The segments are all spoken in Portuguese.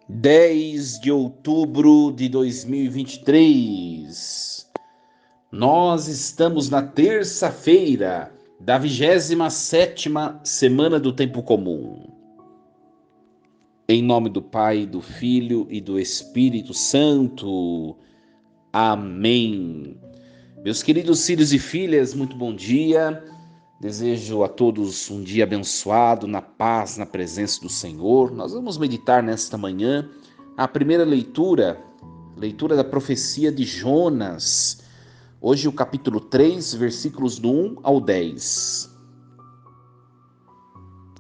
10 de outubro de 2023. Nós estamos na terça-feira da 27ª semana do tempo comum. Em nome do Pai, do Filho e do Espírito Santo. Amém. Meus queridos filhos e filhas, muito bom dia. Desejo a todos um dia abençoado, na paz, na presença do Senhor. Nós vamos meditar nesta manhã a primeira leitura da profecia de Jonas. Hoje o capítulo 3, versículos do 1 ao 10.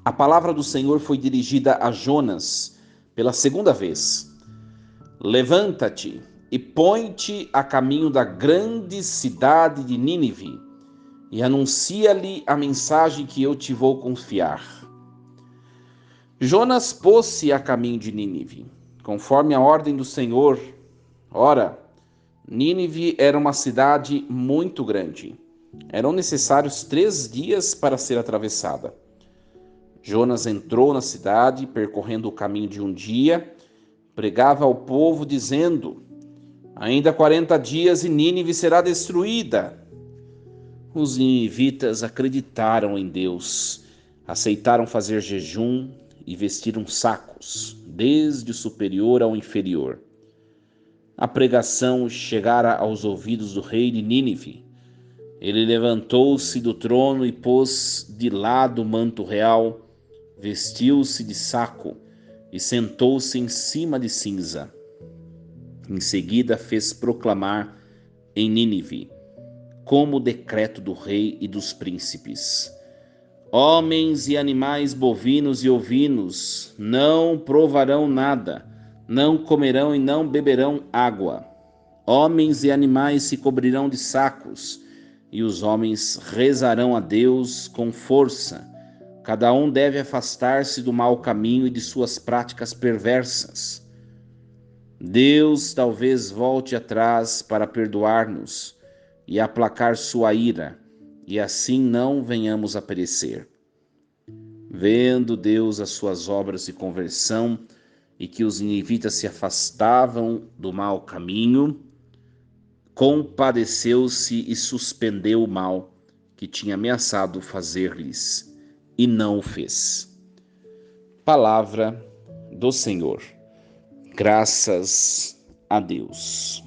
A palavra do Senhor foi dirigida a Jonas pela segunda vez. Levanta-te e põe-te a caminho da grande cidade de Nínive e anuncia-lhe a mensagem que eu te vou confiar. Jonas pôs-se a caminho de Nínive, conforme a ordem do Senhor. Ora, Nínive era uma cidade muito grande. Eram necessários 3 dias para ser atravessada. Jonas entrou na cidade, percorrendo o caminho de um dia, pregava ao povo, dizendo: ainda 40 dias e Nínive será destruída. Os ninivitas acreditaram em Deus, aceitaram fazer jejum e vestiram sacos, desde o superior ao inferior. A pregação chegara aos ouvidos do rei de Nínive. Ele levantou-se do trono e pôs de lado o manto real, vestiu-se de saco e sentou-se em cima de cinza. Em seguida fez proclamar em Nínive, como decreto do rei e dos príncipes: homens e animais bovinos e ovinos não provarão nada, não comerão e não beberão água. Homens e animais se cobrirão de sacos, e os homens rezarão a Deus com força. Cada um deve afastar-se do mau caminho e de suas práticas perversas. Deus talvez volte atrás para perdoar-nos e aplacar sua ira, e assim não venhamos a perecer. Vendo Deus as suas obras de conversão e que os ninivitas se afastavam do mau caminho, compadeceu-se e suspendeu o mal que tinha ameaçado fazer-lhes, e não o fez. Palavra do Senhor. Graças a Deus.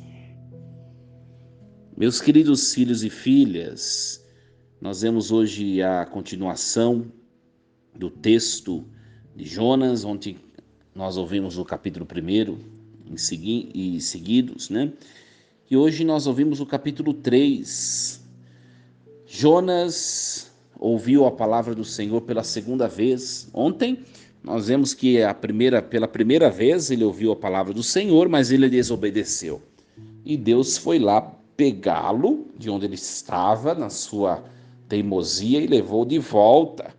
Meus queridos filhos e filhas, nós vemos hoje a continuação do texto de Jonas, onde nós ouvimos o capítulo 1 e seguidos, né? E hoje nós ouvimos o capítulo 3. Jonas ouviu a palavra do Senhor pela segunda vez. Ontem nós vemos que pela primeira vez ele ouviu a palavra do Senhor, mas ele desobedeceu. E Deus foi lá pegá-lo de onde ele estava, na sua teimosia, e levou de volta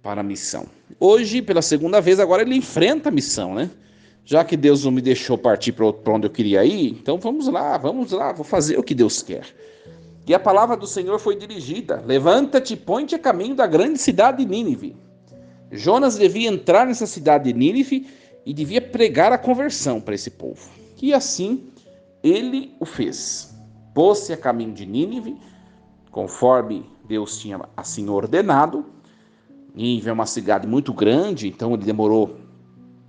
para a missão. Hoje, pela segunda vez, agora ele enfrenta a missão, né? Já que Deus não me deixou partir para onde eu queria ir, então vamos lá, vou fazer o que Deus quer. E a palavra do Senhor foi dirigida: levanta-te e põe-te a caminho da grande cidade de Nínive. Jonas devia entrar nessa cidade de Nínive e devia pregar a conversão para esse povo. E assim ele o fez. Pôs-se a caminho de Nínive, conforme Deus tinha assim ordenado. Nínive é uma cidade muito grande, então ele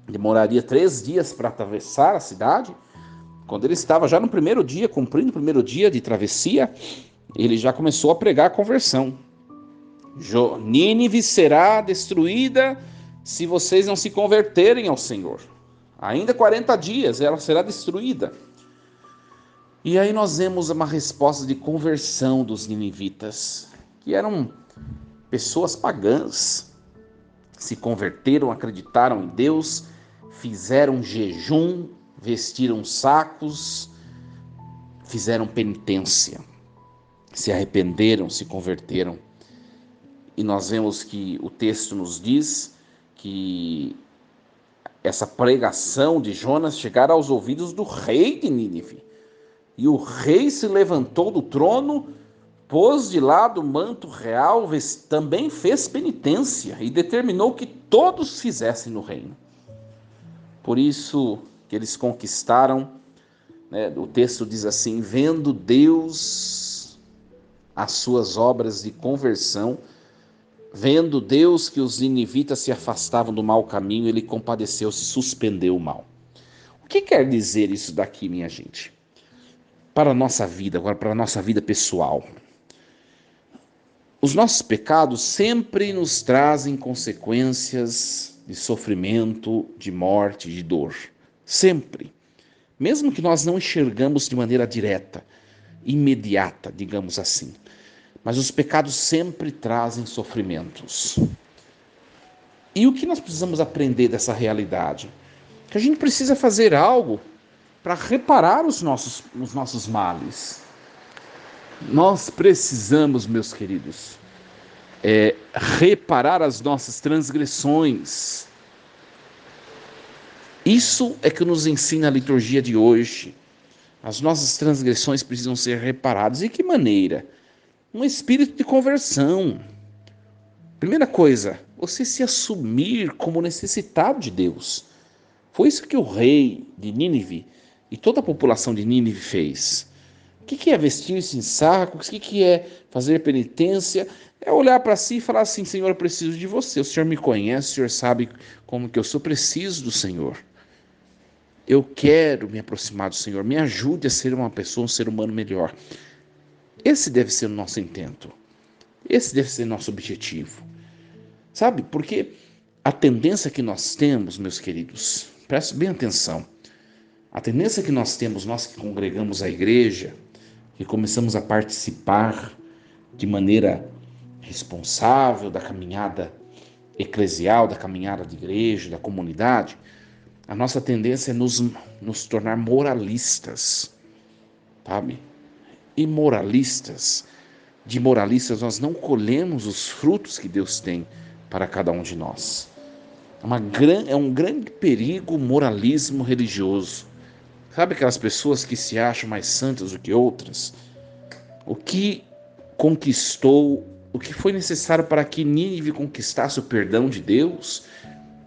demoraria 3 dias para atravessar a cidade. Quando ele estava já no primeiro dia, cumprindo o primeiro dia de travessia, ele já começou a pregar a conversão. Nínive será destruída se vocês não se converterem ao Senhor. Ainda 40 dias ela será destruída. E aí nós vemos uma resposta de conversão dos ninivitas, que eram pessoas pagãs, se converteram, acreditaram em Deus, fizeram jejum, vestiram sacos, fizeram penitência, se arrependeram, se converteram. E nós vemos que o texto nos diz que essa pregação de Jonas chegara aos ouvidos do rei de Nínive. E o rei se levantou do trono, pôs de lado o manto real, também fez penitência e determinou que todos fizessem no reino. Por isso que eles conquistaram, né? O texto diz assim: vendo Deus as suas obras de conversão, vendo Deus que os ninivitas se afastavam do mau caminho, ele compadeceu-se, suspendeu o mal. O que quer dizer isso daqui, minha gente? Para a nossa vida, agora para a nossa vida pessoal. Os nossos pecados sempre nos trazem consequências de sofrimento, de morte, de dor. Sempre. Mesmo que nós não enxergamos de maneira direta, imediata, digamos assim. Mas os pecados sempre trazem sofrimentos. E o que nós precisamos aprender dessa realidade? Que a gente precisa fazer algo para reparar os nossos males. Nós precisamos, meus queridos, reparar as nossas transgressões. Isso é que nos ensina a liturgia de hoje. As nossas transgressões precisam ser reparadas. E que maneira? Um espírito de conversão. Primeira coisa, você se assumir como necessitado de Deus. Foi isso que o rei de Nínive e toda a população de Nínive fez. O que é vestir-se em sacos? O que é fazer penitência? É olhar para si e falar assim: Senhor, eu preciso de você. O Senhor me conhece, o Senhor sabe como que eu sou, preciso do Senhor. Eu quero me aproximar do Senhor. Me ajude a ser uma pessoa, um ser humano melhor. Esse deve ser o nosso intento. Esse deve ser o nosso objetivo. Sabe? Porque a tendência que nós temos, meus queridos, preste bem atenção. A tendência que nós temos, nós que congregamos a igreja, que começamos a participar de maneira responsável da caminhada eclesial, da caminhada de igreja, da comunidade, a nossa tendência é nos tornar moralistas, sabe? E moralistas, de moralistas nós não colhemos os frutos que Deus tem para cada um de nós. É um grande perigo o moralismo religioso. Sabe aquelas pessoas que se acham mais santas do que outras? O que conquistou, o que foi necessário para que Nínive conquistasse o perdão de Deus?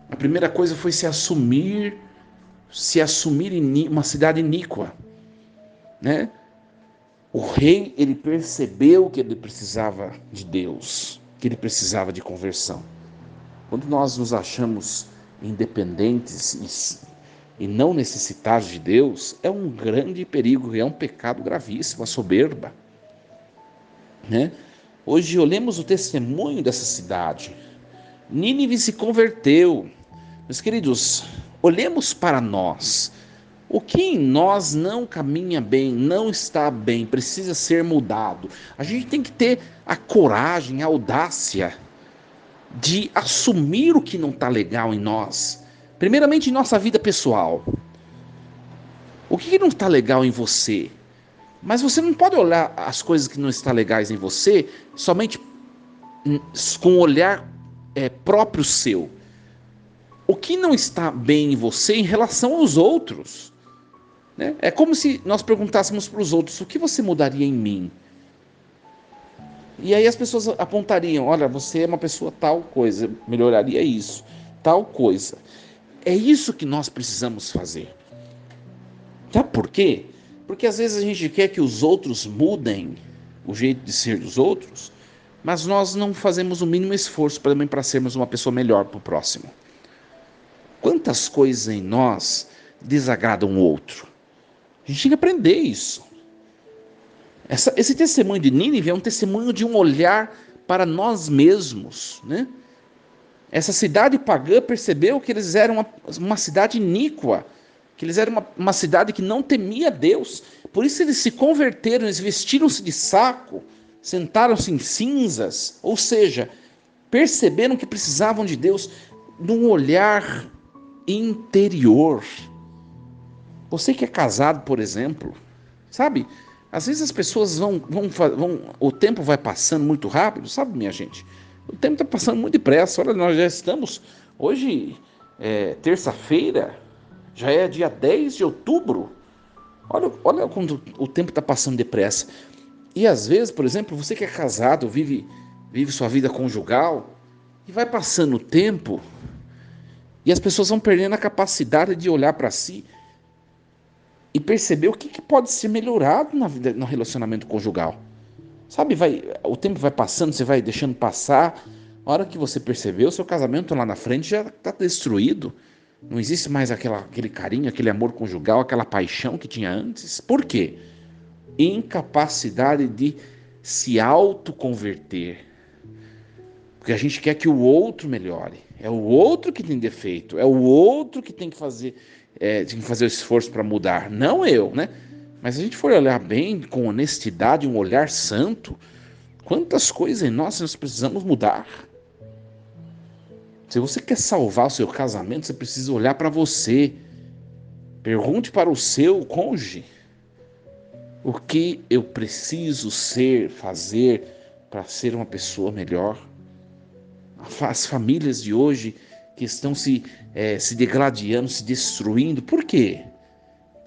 A primeira coisa foi se assumir uma cidade iníqua, né? O rei, ele percebeu que ele precisava de Deus, que ele precisava de conversão. Quando nós nos achamos independentes e não necessitados de Deus, é um grande perigo, é um pecado gravíssimo, a soberba, né? Hoje olhemos o testemunho dessa cidade. Nínive se converteu. Meus queridos, olhemos para nós. O que em nós não caminha bem, não está bem, precisa ser mudado. A gente tem que ter a coragem, a audácia de assumir o que não está legal em nós. Primeiramente em nossa vida pessoal. O que não está legal em você? Mas você não pode olhar as coisas que não estão legais em você somente com um olhar próprio seu. O que não está bem em você em relação aos outros? Né? É como se nós perguntássemos para os outros: o que você mudaria em mim? E aí as pessoas apontariam: olha, você é uma pessoa tal coisa, melhoraria isso, tal coisa. É isso que nós precisamos fazer. Sabe por quê? Porque às vezes a gente quer que os outros mudem o jeito de ser dos outros, mas nós não fazemos o mínimo esforço para sermos uma pessoa melhor para o próximo. Quantas coisas em nós desagradam o outro? A gente tem que aprender isso. Esse testemunho de Nínive é um testemunho de um olhar para nós mesmos, né? Essa cidade pagã percebeu que eles eram uma cidade iníqua, que eles eram uma cidade que não temia Deus. Por isso eles se converteram, eles vestiram-se de saco, sentaram-se em cinzas, ou seja, perceberam que precisavam de Deus num olhar interior. Você que é casado, por exemplo, sabe? Às vezes as pessoas o tempo vai passando muito rápido, sabe, minha gente? O tempo está passando muito depressa. Olha, nós já estamos, hoje, terça-feira, já é dia 10 de outubro. Olha quando o tempo está passando depressa. E às vezes, por exemplo, você que é casado, vive sua vida conjugal, e vai passando o tempo, E as pessoas vão perdendo a capacidade de olhar para si e perceber o que pode ser melhorado na vida, no relacionamento conjugal. Sabe, o tempo vai passando, você vai deixando passar. A hora que você percebeu, o seu casamento lá na frente já está destruído. Não existe mais aquele carinho, aquele amor conjugal, aquela paixão que tinha antes. Por quê? Incapacidade de se autoconverter. Porque a gente quer que o outro melhore. É o outro que tem defeito. É o outro que tem que fazer o esforço para mudar. Não eu, né? Mas se a gente for olhar bem, com honestidade, um olhar santo, quantas coisas em nós precisamos mudar. Se você quer salvar o seu casamento, você precisa olhar para você. Pergunte para o seu cônjuge: o que eu preciso fazer para ser uma pessoa melhor? As famílias de hoje que estão se degladiando, se destruindo. Por quê?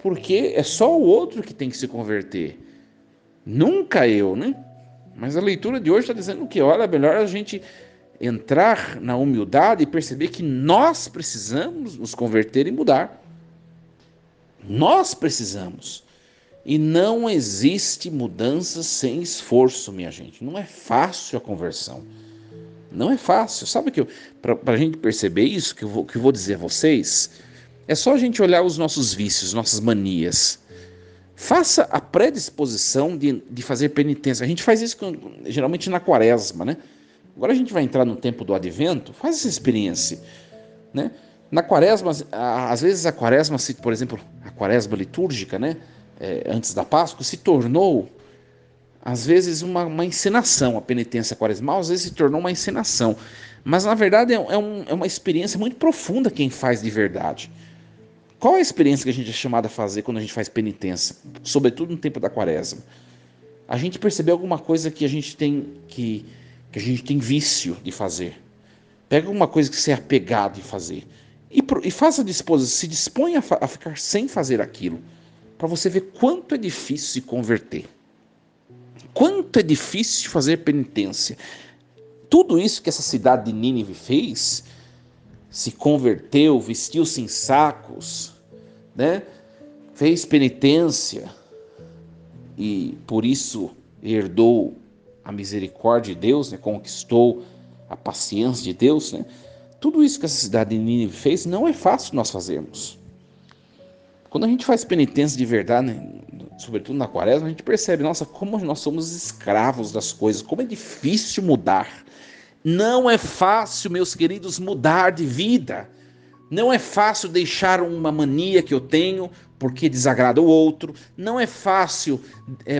Porque é só o outro que tem que se converter. Nunca eu, né? Mas a leitura de hoje está dizendo que, olha, é melhor a gente entrar na humildade e perceber que nós precisamos nos converter e mudar. Nós precisamos. E não existe mudança sem esforço, minha gente. Não é fácil a conversão. Não é fácil. Sabe que para a gente perceber isso, que eu vou dizer a vocês, é só a gente olhar os nossos vícios, nossas manias. Faça a predisposição de fazer penitência. A gente faz isso geralmente na quaresma, né? Agora a gente vai entrar no tempo do advento, faz essa experiência, né? Na quaresma, às vezes a quaresma, por exemplo, a quaresma litúrgica, né? Antes da Páscoa, se tornou, às vezes, uma encenação. A penitência quaresmal, às vezes, se tornou uma encenação. Mas, na verdade, é uma experiência muito profunda quem faz de verdade. Qual é a experiência que a gente é chamado a fazer quando a gente faz penitência? Sobretudo no tempo da quaresma. A gente percebeu alguma coisa que a gente tem vício de fazer. Pega alguma coisa que você é apegado em fazer e faça disposição, se dispõe a ficar sem fazer aquilo, para você ver quanto é difícil se converter. Quanto é difícil fazer penitência. Tudo isso que essa cidade de Nínive fez, se converteu, vestiu-se em sacos, né? Fez penitência e por isso herdou a misericórdia de Deus, né? Conquistou a paciência de Deus, né? Tudo isso que essa cidade de Nínive fez não é fácil nós fazermos. Quando a gente faz penitência de verdade, né? Sobretudo na quaresma, a gente percebe, nossa, como nós somos escravos das coisas, como é difícil mudar. Não é fácil, meus queridos, mudar de vida. Não é fácil deixar uma mania que eu tenho porque desagrada o outro. Não é fácil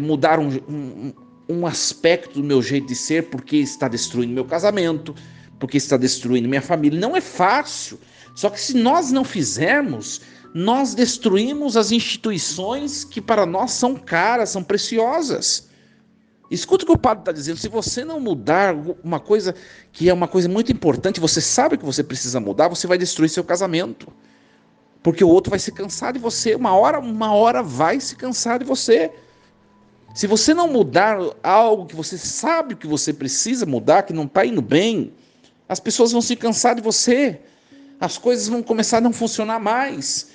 mudar um aspecto do meu jeito de ser porque está destruindo meu casamento, porque está destruindo minha família. Não é fácil. Só que se nós não fizermos, nós destruímos as instituições que para nós são caras, são preciosas. Escuta o que o padre está dizendo. Se você não mudar uma coisa que é uma coisa muito importante, você sabe que você precisa mudar, você vai destruir seu casamento. Porque o outro vai se cansar de você. Uma hora vai se cansar de você. Se você não mudar algo que você sabe que você precisa mudar, que não está indo bem, as pessoas vão se cansar de você. As coisas vão começar a não funcionar mais.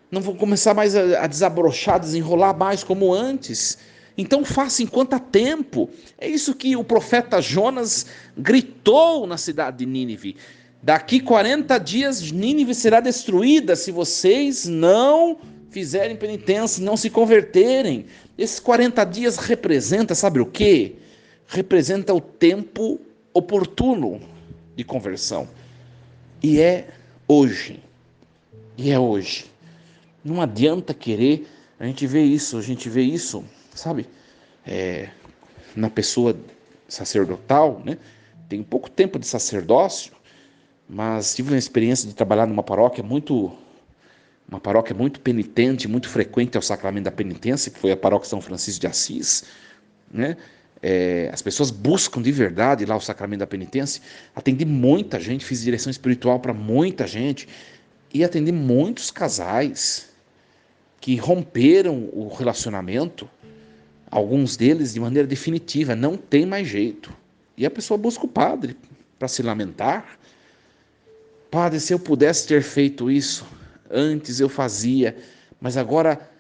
Não vão começar mais a desabrochar, desenrolar mais como antes. Então faça enquanto há tempo. É isso que o profeta Jonas gritou na cidade de Nínive. Daqui 40 dias Nínive será destruída se vocês não fizerem penitência, não se converterem. Esses 40 dias representa, sabe o quê? Representa o tempo oportuno de conversão. E é hoje. E é hoje. Não adianta querer, a gente vê isso, sabe? Na pessoa sacerdotal, né? Tem pouco tempo de sacerdócio, mas tive uma experiência de trabalhar numa paróquia muito penitente, muito frequente ao sacramento da penitência, que foi a paróquia São Francisco de Assis, né? As pessoas buscam de verdade lá o sacramento da penitência. Atendi muita gente, fiz direção espiritual para muita gente e atendi muitos casais que romperam o relacionamento, alguns deles de maneira definitiva, não tem mais jeito. E a pessoa busca o padre para se lamentar, Padre, se eu pudesse ter feito isso, antes eu fazia, mas agora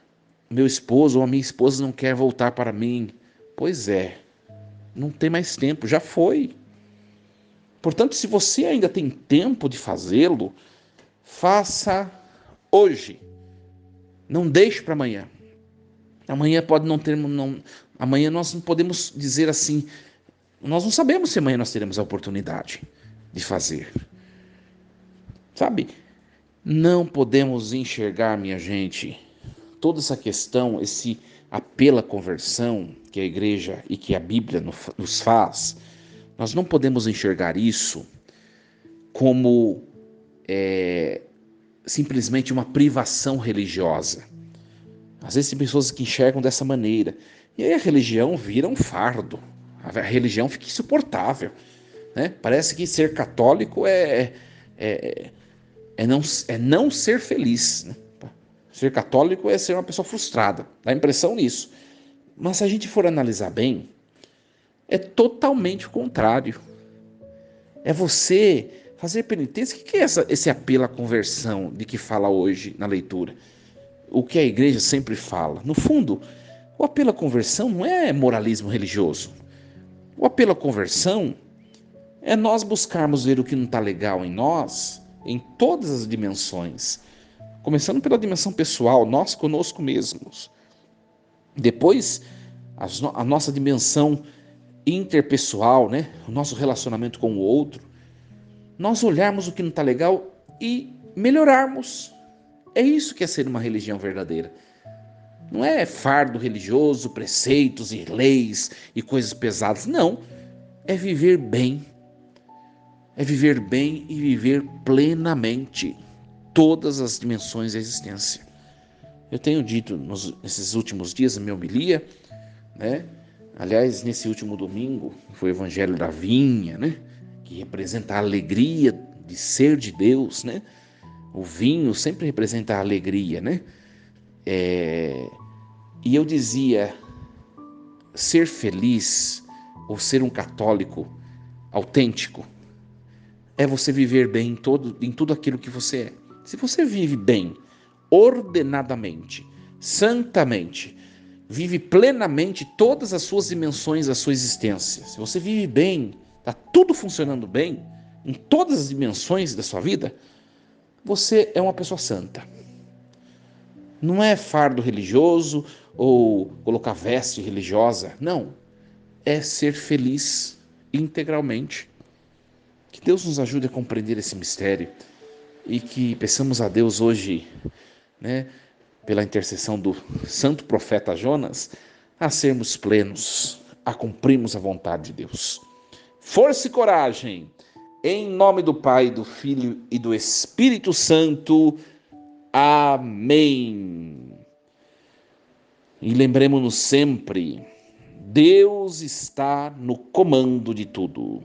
meu esposo ou a minha esposa não quer voltar para mim. Pois é, não tem mais tempo, já foi. Portanto, se você ainda tem tempo de fazê-lo, faça hoje. Não deixe para amanhã. Amanhã pode não ter, não, amanhã nós não podemos dizer assim, nós não sabemos se amanhã nós teremos a oportunidade de fazer. Sabe? Não podemos enxergar, minha gente, toda essa questão, esse apelo à conversão que a igreja e que a Bíblia nos faz, nós não podemos enxergar isso como simplesmente uma privação religiosa. Às vezes tem pessoas que enxergam dessa maneira, e aí a religião vira um fardo, a religião fica insuportável, né? Parece que ser católico é, não ser feliz, né? Ser católico é ser uma pessoa frustrada, dá impressão nisso. Mas se a gente for analisar bem, é totalmente o contrário. É você fazer penitência. O que é esse apelo à conversão de que fala hoje na leitura? O que a igreja sempre fala. No fundo, o apelo à conversão não é moralismo religioso. O apelo à conversão é nós buscarmos ver o que não está legal em nós, em todas as dimensões. Começando pela dimensão pessoal, nós conosco mesmos. Depois, a nossa dimensão interpessoal, né? O nosso relacionamento com o outro. Nós olharmos o que não está legal e melhorarmos. É isso que é ser uma religião verdadeira. Não é fardo religioso, preceitos e leis e coisas pesadas. Não. É viver bem. É viver bem e viver plenamente todas as dimensões da existência. Eu tenho dito nesses últimos dias, na minha homilia, né? Aliás, nesse último domingo, foi o Evangelho da Vinha, né? Que representa a alegria de ser de Deus, né? O vinho sempre representa a alegria, né? E eu dizia, ser feliz ou ser um católico autêntico é você viver bem em tudo aquilo que você é. Se você vive bem, ordenadamente, santamente, vive plenamente todas as suas dimensões da sua existência, se você vive bem, está tudo funcionando bem, em todas as dimensões da sua vida, você é uma pessoa santa. Não é fardo religioso ou colocar veste religiosa, não. É ser feliz integralmente. Que Deus nos ajude a compreender esse mistério e que peçamos a Deus hoje, né, pela intercessão do santo profeta Jonas, a sermos plenos, a cumprirmos a vontade de Deus. Força e coragem, em nome do Pai, do Filho e do Espírito Santo. Amém. E lembremos-nos sempre, Deus está no comando de tudo.